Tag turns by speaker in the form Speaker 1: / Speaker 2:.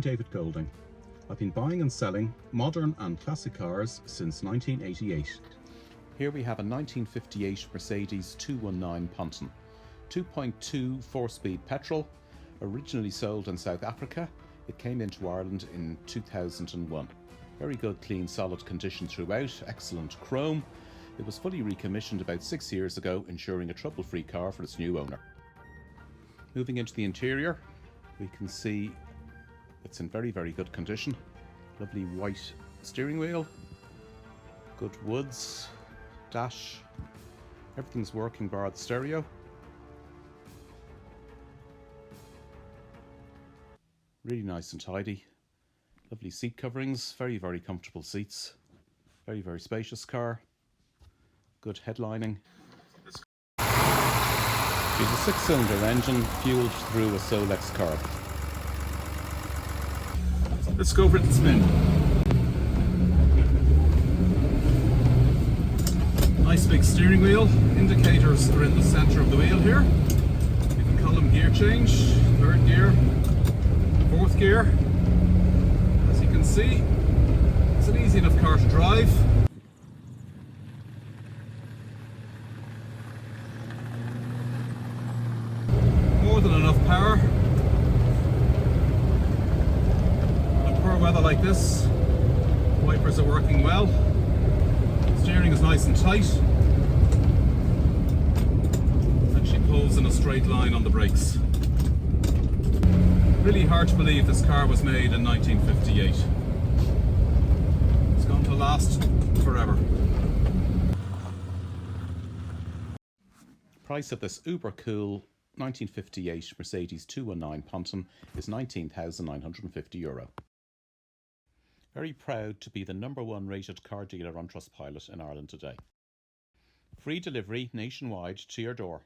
Speaker 1: David Golding. I've been buying and selling modern and classic cars since 1988.
Speaker 2: Here we have a 1958 Mercedes 219 Ponton, 2.2 4-speed petrol, originally sold in South Africa. It came into Ireland in 2001. Very good, clean, solid condition throughout, excellent chrome. It was fully recommissioned about 6 years ago, ensuring a trouble-free car for its new owner. Moving into the interior, we can see it's in very, very good condition. Lovely white steering wheel, good woods, dash, everything's working bar the stereo. Really nice and tidy. Lovely seat coverings, very, very comfortable seats. Very, very spacious car. Good headlining. She's a 6-cylinder engine fueled through a Solex carb.
Speaker 1: Let's go for the spin. Nice big steering wheel. Indicators are in the centre of the wheel here. You can call them gear change, 3rd gear, 4th gear. As you can see, it's an easy enough car to drive. More than enough power. Weather like this, wipers are working well, steering is nice and tight, and she pulls in a straight line on the brakes. Really hard to believe this car was made in 1958. It's going to last forever.
Speaker 2: Price of this uber cool 1958 Mercedes 219 Ponton is €19,950. Very proud to be the #1 rated car dealer on Trustpilot in Ireland today. Free delivery nationwide to your door.